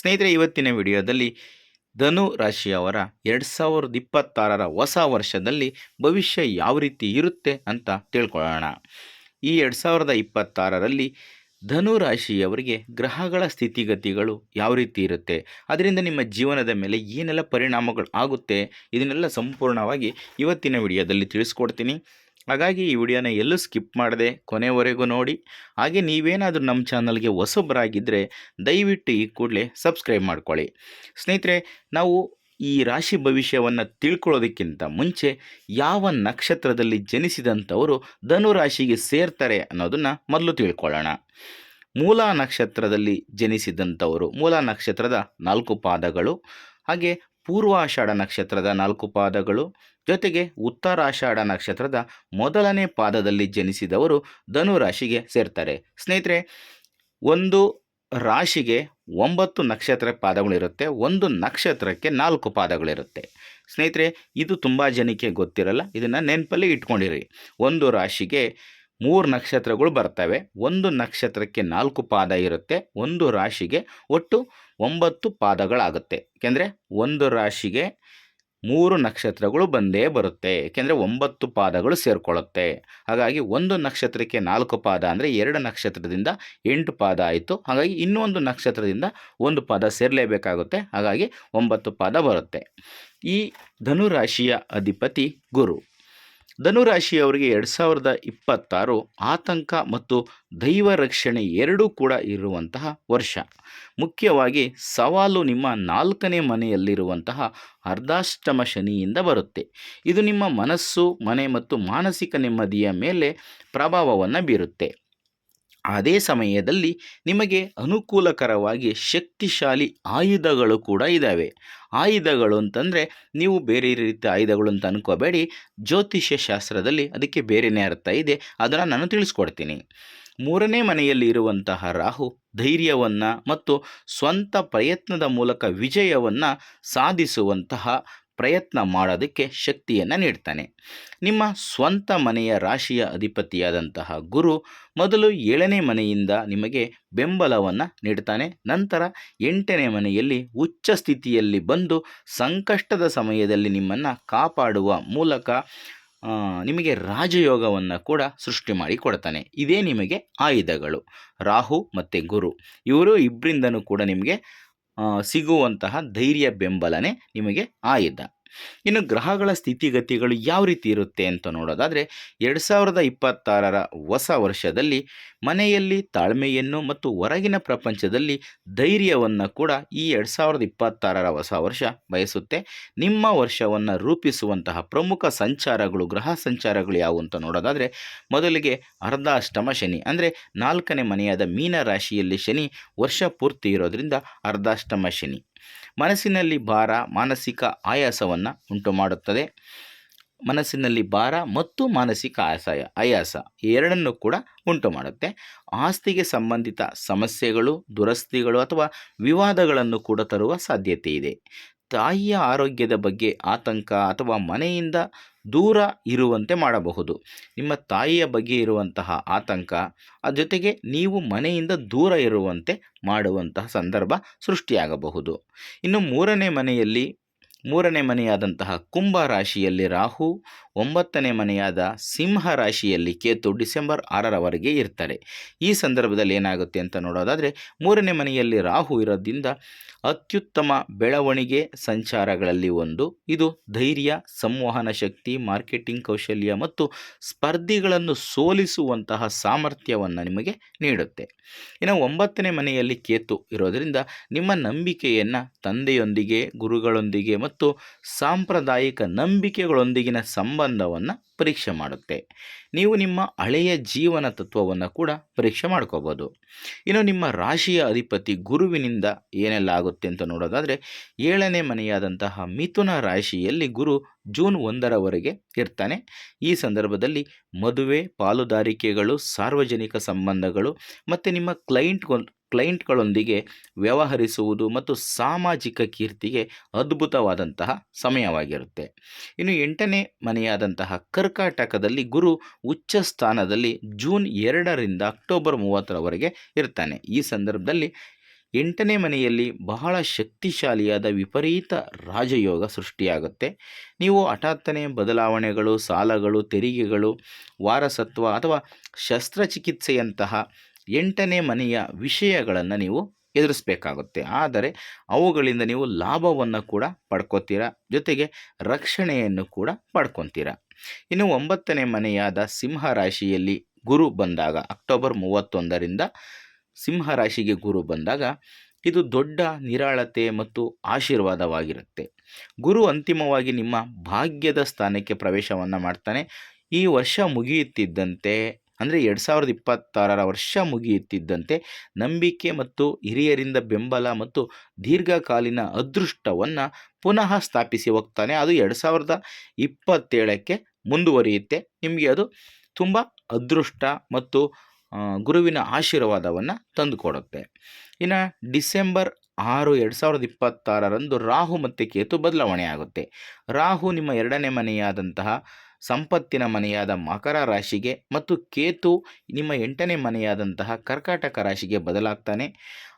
ಸ್ನೇಹಿತರೆ, ಇವತ್ತಿನ ವಿಡಿಯೋದಲ್ಲಿ ಧನು ರಾಶಿಯವರ 2026ರ ಹೊಸ ವರ್ಷದಲ್ಲಿ ಭವಿಷ್ಯ ಯಾವ ರೀತಿ ಇರುತ್ತೆ ಅಂತ ತಿಳ್ಕೊಳ್ಳೋಣ. ಈ 2026ರಲ್ಲಿ ಧನು ರಾಶಿಯವರಿಗೆ ಗ್ರಹಗಳ ಸ್ಥಿತಿಗತಿಗಳು ಯಾವ ರೀತಿ ಇರುತ್ತೆ, ಅದರಿಂದ ನಿಮ್ಮ ಜೀವನದ ಮೇಲೆ ಏನೆಲ್ಲ ಪರಿಣಾಮಗಳು ಆಗುತ್ತೆ, ಇದನ್ನೆಲ್ಲ ಸಂಪೂರ್ಣವಾಗಿ ಇವತ್ತಿನ ವಿಡಿಯೋದಲ್ಲಿ ತಿಳಿಸ್ಕೊಡ್ತೀನಿ. ಹಾಗಾಗಿ ಈ ವಿಡಿಯೋನ ಎಲ್ಲೂ ಸ್ಕಿಪ್ ಮಾಡದೆ ಕೊನೆವರೆಗೂ ನೋಡಿ. ಹಾಗೆ ನೀವೇನಾದರೂ ನಮ್ಮ ಚಾನಲ್ಗೆ ಹೊಸಬರಾಗಿದ್ದರೆ ದಯವಿಟ್ಟು ಈ ಕೂಡಲೇ ಸಬ್ಸ್ಕ್ರೈಬ್ ಮಾಡ್ಕೊಳ್ಳಿ. ಸ್ನೇಹಿತರೆ, ನಾವು ಈ ರಾಶಿ ಭವಿಷ್ಯವನ್ನು ತಿಳ್ಕೊಳ್ಳೋದಕ್ಕಿಂತ ಮುಂಚೆ ಯಾವ ನಕ್ಷತ್ರದಲ್ಲಿ ಜನಿಸಿದಂಥವರು ಧನು ರಾಶಿಗೆ ಸೇರ್ತಾರೆ ಅನ್ನೋದನ್ನು ಮೊದಲು ತಿಳ್ಕೊಳ್ಳೋಣ. ಮೂಲ ನಕ್ಷತ್ರದಲ್ಲಿ ಜನಿಸಿದಂಥವರು, ಮೂಲ ನಕ್ಷತ್ರದ 4 ಪಾದಗಳು, ಹಾಗೆ ಪೂರ್ವಾಷಾಢ ನಕ್ಷತ್ರದ 4 ಪಾದಗಳು, ಜೊತೆಗೆ ಉತ್ತರಾಷಾಢ ನಕ್ಷತ್ರದ ಮೊದಲನೇ ಪಾದದಲ್ಲಿ ಜನಿಸಿದವರು ಧನು ರಾಶಿಗೆ ಸೇರ್ತಾರೆ. ಸ್ನೇಹಿತರೆ, ಒಂದು ರಾಶಿಗೆ 9 ನಕ್ಷತ್ರ ಪಾದಗಳಿರುತ್ತೆ, ಒಂದು ನಕ್ಷತ್ರಕ್ಕೆ 4 ಪಾದಗಳಿರುತ್ತೆ. ಸ್ನೇಹಿತರೆ, ಇದು ತುಂಬ ಜನಕ್ಕೆ ಗೊತ್ತಿರಲ್ಲ, ಇದನ್ನು ನೆನಪಲ್ಲಿ ಇಟ್ಕೊಂಡಿರಿ. ಒಂದು ರಾಶಿಗೆ 3 ನಕ್ಷತ್ರಗಳು ಬರ್ತವೆ, ಒಂದು ನಕ್ಷತ್ರಕ್ಕೆ 4 ಪಾದ ಇರುತ್ತೆ, ಒಂದು ರಾಶಿಗೆ ಒಟ್ಟು 9 ಪಾದಗಳಾಗುತ್ತೆ. ಏಕೆಂದರೆ ಒಂದು ರಾಶಿಗೆ 3 ನಕ್ಷತ್ರಗಳು ಬಂದೇ ಬರುತ್ತೆ, ಏಕೆಂದರೆ 9 ಪಾದಗಳು ಸೇರಿಕೊಳ್ಳುತ್ತೆ. ಹಾಗಾಗಿ ಒಂದು ನಕ್ಷತ್ರಕ್ಕೆ 4 ಪಾದ ಅಂದರೆ 2 ನಕ್ಷತ್ರದಿಂದ 8 ಪಾದ ಆಯಿತು. ಹಾಗಾಗಿ ಇನ್ನೊಂದು ನಕ್ಷತ್ರದಿಂದ 1 ಪಾದ ಸೇರಲೇಬೇಕಾಗುತ್ತೆ, ಹಾಗಾಗಿ 9 ಪಾದ ಬರುತ್ತೆ. ಈ ಧನುರಾಶಿಯ ಅಧಿಪತಿ ಗುರು. ಧನುರಾಶಿಯವರಿಗೆ 2026 ಆತಂಕ ಮತ್ತು ದೈವ ರಕ್ಷಣೆ ಎರಡೂ ಕೂಡ ಇರುವಂತಹ ವರ್ಷ. ಮುಖ್ಯವಾಗಿ ಸವಾಲು ನಿಮ್ಮ 4ನೇ ಮನೆಯಲ್ಲಿರುವಂತಹ ಅರ್ಧಾಷ್ಟಮ ಶನಿಯಿಂದ ಬರುತ್ತೆ. ಇದು ನಿಮ್ಮ ಮನಸ್ಸು, ಮನೆ ಮತ್ತು ಮಾನಸಿಕ ನೆಮ್ಮದಿಯ ಮೇಲೆ ಪ್ರಭಾವವನ್ನು ಬೀರುತ್ತೆ. ಅದೇ ಸಮಯದಲ್ಲಿ ನಿಮಗೆ ಅನುಕೂಲಕರವಾಗಿ ಶಕ್ತಿಶಾಲಿ ಆಯುಧಗಳು ಕೂಡ ಇದ್ದಾವೆ. ಆಯುಧಗಳು ಅಂತಂದರೆ ನೀವು ಬೇರೆ ರೀತಿಯ ಆಯುಧಗಳು ಅಂತ ಅನ್ಕೋಬೇಡಿ, ಜ್ಯೋತಿಷ್ಯ ಶಾಸ್ತ್ರದಲ್ಲಿ ಅದಕ್ಕೆ ಬೇರೆಯೇ ಅರ್ಥ ಇದೆ, ಅದನ್ನು ನಾನು ತಿಳಿಸ್ಕೊಡ್ತೀನಿ. 3ನೇ ಮನೆಯಲ್ಲಿ ಇರುವಂತಹ ರಾಹು ಧೈರ್ಯವನ್ನು ಮತ್ತು ಸ್ವಂತ ಪ್ರಯತ್ನದ ಮೂಲಕ ವಿಜಯವನ್ನು ಸಾಧಿಸುವಂತಹ ಪ್ರಯತ್ನ ಮಾಡೋದಕ್ಕೆ ಶಕ್ತಿಯನ್ನು ನೀಡ್ತಾನೆ. ನಿಮ್ಮ ಸ್ವಂತ ಮನೆಯ ರಾಶಿಯ ಅಧಿಪತಿಯಾದಂತಹ ಗುರು ಮೊದಲು 7ನೇ ಮನೆಯಿಂದ ನಿಮಗೆ ಬೆಂಬಲವನ್ನು ನೀಡ್ತಾನೆ. ನಂತರ 8ನೇ ಮನೆಯಲ್ಲಿ ಉಚ್ಚ ಸ್ಥಿತಿಯಲ್ಲಿ ಬಂದು ಸಂಕಷ್ಟದ ಸಮಯದಲ್ಲಿ ನಿಮ್ಮನ್ನು ಕಾಪಾಡುವ ಮೂಲಕ ನಿಮಗೆ ರಾಜಯೋಗವನ್ನು ಕೂಡ ಸೃಷ್ಟಿ ಮಾಡಿ ಕೊಡ್ತಾನೆ. ಇದೇ ನಿಮಗೆ ಆಯುಧಗಳು. ರಾಹು ಮತ್ತು ಗುರು ಇವರು ಇಬ್ಬರಿಂದನೂ ಕೂಡ ನಿಮಗೆ ಸಿಗುವಂತಹ ಧೈರ್ಯ ಬೆಂಬಲನೆ ನಿಮಗೆ ಆಯುಧ. ಇನ್ನು ಗ್ರಹಗಳ ಸ್ಥಿತಿಗತಿಗಳು ಯಾವ ರೀತಿ ಇರುತ್ತೆ ಅಂತ ನೋಡೋದಾದರೆ 2026ರ ಹೊಸ ವರ್ಷದಲ್ಲಿ ಮನೆಯಲ್ಲಿ ತಾಳ್ಮೆಯನ್ನು ಮತ್ತು ಹೊರಗಿನ ಪ್ರಪಂಚದಲ್ಲಿ ಧೈರ್ಯವನ್ನು ಕೂಡ ಈ 2026ರ ಹೊಸ ವರ್ಷ ಬಯಸುತ್ತೆ. ನಿಮ್ಮ ವರ್ಷವನ್ನು ರೂಪಿಸುವಂತಹ ಪ್ರಮುಖ ಸಂಚಾರಗಳು, ಗ್ರಹ ಸಂಚಾರಗಳು ಯಾವುವು ಅಂತ ನೋಡೋದಾದರೆ ಮೊದಲಿಗೆ ಅರ್ಧಾಷ್ಟಮ ಶನಿ, ಅಂದರೆ 4ನೇ ಮನೆಯಾದ ಮೀನ ರಾಶಿಯಲ್ಲಿ ಶನಿ ವರ್ಷ ಪೂರ್ತಿ ಇರೋದರಿಂದ ಅರ್ಧಾಷ್ಟಮ ಶನಿ ಮನಸ್ಸಿನಲ್ಲಿ ಭಾರ, ಮಾನಸಿಕ ಆಯಾಸವನ್ನು ಉಂಟು ಮಾಡುತ್ತದೆ. ಮನಸ್ಸಿನಲ್ಲಿ ಭಾರ ಮತ್ತು ಮಾನಸಿಕ ಆಯಾಸ ಎರಡನ್ನೂ ಕೂಡ ಉಂಟು ಮಾಡುತ್ತೆ. ಆಸ್ತಿಗೆ ಸಂಬಂಧಿತ ಸಮಸ್ಯೆಗಳು, ದುರಸ್ತಿಗಳು ಅಥವಾ ವಿವಾದಗಳನ್ನು ಕೂಡ ತರುವ ಸಾಧ್ಯತೆ ಇದೆ. ತಾಯಿಯ ಆರೋಗ್ಯದ ಬಗ್ಗೆ ಆತಂಕ ಅಥವಾ ಮನೆಯಿಂದ ದೂರ ಇರುವಂತೆ ಮಾಡಬಹುದು. ನಿಮ್ಮ ತಾಯಿಯ ಬಗ್ಗೆ ಇರುವಂತಹ ಆತಂಕ, ಅದ್ರ ಜೊತೆಗೆ ನೀವು ಮನೆಯಿಂದ ದೂರ ಇರುವಂತೆ ಮಾಡುವಂತಹ ಸಂದರ್ಭ ಸೃಷ್ಟಿಯಾಗಬಹುದು. ಇನ್ನು 3ನೇ ಮನೆಯಾದಂತಹ ಕುಂಭ ರಾಶಿಯಲ್ಲಿ ರಾಹು, 9ನೇ ಮನೆಯಾದ ಸಿಂಹ ರಾಶಿಯಲ್ಲಿ ಕೇತು ಡಿಸೆಂಬರ್ 6ರವರೆಗೆ ಇರ್ತಾರೆ. ಈ ಸಂದರ್ಭದಲ್ಲಿ ಏನಾಗುತ್ತೆ ಅಂತ ನೋಡೋದಾದರೆ 3ನೇ ಮನೆಯಲ್ಲಿ ರಾಹು ಇರೋದ್ರಿಂದ ಅತ್ಯುತ್ತಮ ಬೆಳವಣಿಗೆ ಸಂಚಾರಗಳಲ್ಲಿ ಒಂದು. ಇದು ಧೈರ್ಯ, ಸಂವಹನ ಶಕ್ತಿ, ಮಾರ್ಕೆಟಿಂಗ್ ಕೌಶಲ್ಯ ಮತ್ತು ಸ್ಪರ್ಧಿಗಳನ್ನು ಸೋಲಿಸುವಂತಹ ಸಾಮರ್ಥ್ಯವನ್ನು ನಿಮಗೆ ನೀಡುತ್ತೆ. ಇನ್ನು 9ನೇ ಮನೆಯಲ್ಲಿ ಕೇತು ಇರೋದರಿಂದ ನಿಮ್ಮ ನಂಬಿಕೆಯನ್ನು ತಂದೆಯೊಂದಿಗೆ, ಗುರುಗಳೊಂದಿಗೆ ಮತ್ತು ಸಾಂಪ್ರದಾಯಿಕ ನಂಬಿಕೆಗಳೊಂದಿಗಿನ ಸಂಬಂಧವನ್ನು ಪರೀಕ್ಷೆ ಮಾಡುತ್ತೆ. ನೀವು ನಿಮ್ಮ ಹಳೆಯ ಜೀವನ ತತ್ವವನ್ನು ಕೂಡ ಪರೀಕ್ಷೆ ಮಾಡ್ಕೋಬೋದು. ಇನ್ನು ನಿಮ್ಮ ರಾಶಿಯ ಅಧಿಪತಿ ಗುರುವಿನಿಂದ ಏನೆಲ್ಲ ಆಗುತ್ತೆ ಅಂತ ನೋಡೋದಾದರೆ 7ನೇ ಮನೆಯಾದಂತಹ ಮಿಥುನ ರಾಶಿಯಲ್ಲಿ ಗುರು ಜೂನ್ 1ರವರೆಗೆ ಇರ್ತಾನೆ. ಈ ಸಂದರ್ಭದಲ್ಲಿ ಮದುವೆ, ಪಾಲುದಾರಿಕೆಗಳು, ಸಾರ್ವಜನಿಕ ಸಂಬಂಧಗಳು ಮತ್ತು ನಿಮ್ಮ ಕ್ಲೈಂಟ್ಗಳೊಂದಿಗೆ ವ್ಯವಹರಿಸುವುದು ಮತ್ತು ಸಾಮಾಜಿಕ ಕೀರ್ತಿಗೆ ಅದ್ಭುತವಾದಂತಹ ಸಮಯವಾಗಿರುತ್ತೆ. ಇನ್ನು 8ನೇ ಮನೆಯಾದಂತಹ ಕರ್ಕಾಟಕದಲ್ಲಿ ಗುರು ಉಚ್ಚ ಸ್ಥಾನದಲ್ಲಿ ಜೂನ್ 2ರಿಂದ ಅಕ್ಟೋಬರ್ 30ರವರೆಗೆ ಇರ್ತಾನೆ. ಈ ಸಂದರ್ಭದಲ್ಲಿ 8ನೇ ಮನೆಯಲ್ಲಿ ಬಹಳ ಶಕ್ತಿಶಾಲಿಯಾದ ವಿಪರೀತ ರಾಜಯೋಗ ಸೃಷ್ಟಿಯಾಗುತ್ತೆ. ನೀವು ಹಠಾತ್ತನೆ ಬದಲಾವಣೆಗಳು, ಸಾಲಗಳು, ತೆರಿಗೆಗಳು, ವಾರಸತ್ವ ಅಥವಾ ಶಸ್ತ್ರಚಿಕಿತ್ಸೆಯಂತಹ 8ನೇ ಮನೆಯ ವಿಷಯಗಳನ್ನು ನೀವು ಎದುರಿಸಬೇಕಾಗುತ್ತೆ. ಆದರೆ ಅವುಗಳಿಂದ ನೀವು ಲಾಭವನ್ನು ಕೂಡ ಪಡ್ಕೋತೀರ, ಜೊತೆಗೆ ರಕ್ಷಣೆಯನ್ನು ಕೂಡ ಪಡ್ಕೊತೀರ. ಇನ್ನು 9ನೇ ಮನೆಯಾದ ಸಿಂಹ ರಾಶಿಯಲ್ಲಿ ಗುರು ಬಂದಾಗ, ಅಕ್ಟೋಬರ್ 31ರಿಂದ ಸಿಂಹ ರಾಶಿಗೆ ಗುರು ಬಂದಾಗ ಇದು ದೊಡ್ಡ ನಿರಾಳತೆ ಮತ್ತು ಆಶೀರ್ವಾದವಾಗಿರುತ್ತೆ. ಗುರು ಅಂತಿಮವಾಗಿ ನಿಮ್ಮ ಭಾಗ್ಯದ ಸ್ಥಾನಕ್ಕೆ ಪ್ರವೇಶವನ್ನು ಮಾಡ್ತಾನೆ. ಈ ವರ್ಷ ಮುಗಿಯುತ್ತಿದ್ದಂತೆ, ಅಂದರೆ 2026ರ ವರ್ಷ ಮುಗಿಯುತ್ತಿದ್ದಂತೆ ನಂಬಿಕೆ ಮತ್ತು ಹಿರಿಯರಿಂದ ಬೆಂಬಲ ಮತ್ತು ದೀರ್ಘಕಾಲೀನ ಅದೃಷ್ಟವನ್ನು ಪುನಃ ಸ್ಥಾಪಿಸಿ ಹೋಗ್ತಾನೆ. ಅದು 2027ಕ್ಕೆ ಮುಂದುವರಿಯುತ್ತೆ. ನಿಮಗೆ ಅದು ತುಂಬ ಅದೃಷ್ಟ ಮತ್ತು ಗುರುವಿನ ಆಶೀರ್ವಾದವನ್ನು ತಂದುಕೊಡುತ್ತೆ. ಇನ್ನು ಡಿಸೆಂಬರ್ 6, 2026ರಂದು ರಾಹು ಮತ್ತು ಕೇತು ಬದಲಾವಣೆ ಆಗುತ್ತೆ. ರಾಹು ನಿಮ್ಮ 2ನೇ ಮನೆಯಾದಂತಹ ಸಂಪತ್ತಿನ ಮನೆಯಾದ ಮಕರ ರಾಶಿಗೆ ಮತ್ತು ಕೇತು ನಿಮ್ಮ 8ನೇ ಮನೆಯಾದಂತಹ ಕರ್ಕಾಟಕ ರಾಶಿಗೆ ಬದಲಾಗ್ತಾನೆ.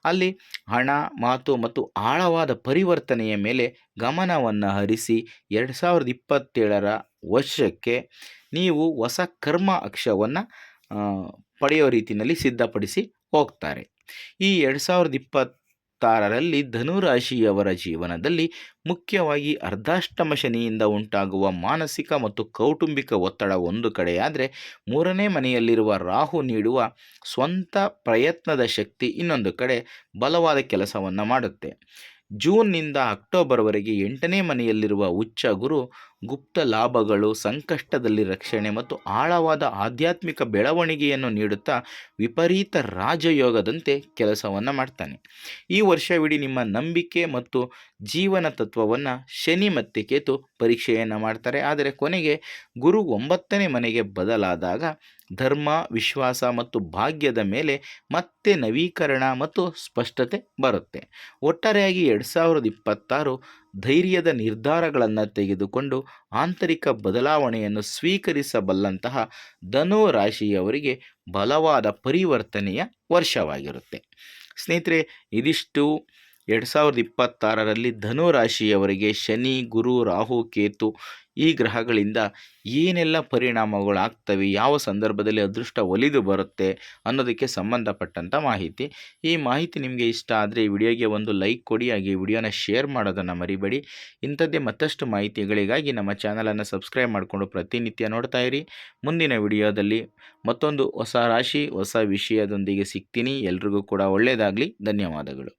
ಅಲ್ಲಿ ಹಣ, ಮಾತು ಮತ್ತು ಆಳವಾದ ಪರಿವರ್ತನೆಯ ಮೇಲೆ ಗಮನವನ್ನು ಹರಿಸಿ 2027ರ ವರ್ಷಕ್ಕೆ ನೀವು ಹೊಸ ಕರ್ಮ ಅಕ್ಷವನ್ನು ಪಡೆಯೋ ರೀತಿಯಲ್ಲಿ ಸಿದ್ಧಪಡಿಸಿ ಹೋಗ್ತಾರೆ. ಈ 2026ರಲ್ಲಿ ಧನುರಾಶಿಯವರ ಜೀವನದಲ್ಲಿ ಮುಖ್ಯವಾಗಿ ಅರ್ಧಾಷ್ಟಮ ಶನಿಯಿಂದ ಉಂಟಾಗುವ ಮಾನಸಿಕ ಮತ್ತು ಕೌಟುಂಬಿಕ ಒತ್ತಡ ಒಂದು ಕಡೆಯಾದರೆ, 3ನೇ ಮನೆಯಲ್ಲಿರುವ ರಾಹು ನೀಡುವ ಸ್ವಂತ ಪ್ರಯತ್ನದ ಶಕ್ತಿ ಇನ್ನೊಂದು ಕಡೆ ಬಲವಾದ ಕೆಲಸವನ್ನು ಮಾಡುತ್ತೆ. ಜೂನ್ನಿಂದ ಅಕ್ಟೋಬರ್ವರೆಗೆ 8ನೇ ಮನೆಯಲ್ಲಿರುವ ಉಚ್ಚ ಗುರು ಗುಪ್ತ ಲಾಭಗಳು, ಸಂಕಷ್ಟದಲ್ಲಿ ರಕ್ಷಣೆ ಮತ್ತು ಆಳವಾದ ಆಧ್ಯಾತ್ಮಿಕ ಬೆಳವಣಿಗೆಯನ್ನು ನೀಡುತ್ತಾ ವಿಪರೀತ ರಾಜಯೋಗದಂತೆ ಕೆಲಸವನ್ನು ಮಾಡ್ತಾನೆ. ಈ ವರ್ಷವಿಡೀ ನಿಮ್ಮ ನಂಬಿಕೆ ಮತ್ತು ಜೀವನ ತತ್ವವನ್ನು ಶನಿ ಮತ್ತು ಕೇತು ಪರೀಕ್ಷೆಯನ್ನು ಮಾಡ್ತಾರೆ. ಆದರೆ ಕೊನೆಗೆ ಗುರು 9ನೇ ಮನೆಗೆ ಬದಲಾದಾಗ ಧರ್ಮ, ವಿಶ್ವಾಸ ಮತ್ತು ಭಾಗ್ಯದ ಮೇಲೆ ಮತ್ತೆ ನವೀಕರಣ ಮತ್ತು ಸ್ಪಷ್ಟತೆ ಬರುತ್ತೆ. ಒಟ್ಟಾರೆಯಾಗಿ 2026 ಧೈರ್ಯದ ನಿರ್ಧಾರಗಳನ್ನು ತೆಗೆದುಕೊಂಡು ಆಂತರಿಕ ಬದಲಾವಣೆಯನ್ನು ಸ್ವೀಕರಿಸಬಲ್ಲಂತಹ ಧನು ರಾಶಿಯವರಿಗೆ ಬಲವಾದ ಪರಿವರ್ತನೆಯ ವರ್ಷವಾಗಿರುತ್ತೆ. ಸ್ನೇಹಿತರೆ, ಇದಿಷ್ಟು 2026ರಲ್ಲಿ ಧನು ರಾಶಿಯವರಿಗೆ ಶನಿ, ಗುರು, ರಾಹು, ಕೇತು ಈ ಗ್ರಹಗಳಿಂದ ಏನೆಲ್ಲ ಪರಿಣಾಮಗಳಾಗ್ತವೆ, ಯಾವ ಸಂದರ್ಭದಲ್ಲಿ ಅದೃಷ್ಟ ಒಲಿದು ಬರುತ್ತೆ ಅನ್ನೋದಕ್ಕೆ ಸಂಬಂಧಪಟ್ಟಂಥ ಮಾಹಿತಿ. ಈ ಮಾಹಿತಿ ನಿಮಗೆ ಇಷ್ಟ ಆದರೆ ಈ ವಿಡಿಯೋಗೆ ಒಂದು ಲೈಕ್ ಕೊಡಿ, ಹಾಗೆ ಈ ವಿಡಿಯೋನ ಶೇರ್ ಮಾಡೋದನ್ನು ಮರಿಬೇಡಿ. ಇಂಥದ್ದೇ ಮತ್ತಷ್ಟು ಮಾಹಿತಿಗಳಿಗಾಗಿ ನಮ್ಮ ಚಾನಲನ್ನು ಸಬ್ಸ್ಕ್ರೈಬ್ ಮಾಡಿಕೊಂಡು ಪ್ರತಿನಿತ್ಯ ನೋಡ್ತಾ ಇರಿ. ಮುಂದಿನ ವಿಡಿಯೋದಲ್ಲಿ ಮತ್ತೊಂದು ಹೊಸ ರಾಶಿ, ಹೊಸ ವಿಷಯದೊಂದಿಗೆ ಸಿಗ್ತೀನಿ. ಎಲ್ರಿಗೂ ಕೂಡ ಒಳ್ಳೆಯದಾಗಲಿ. ಧನ್ಯವಾದಗಳು.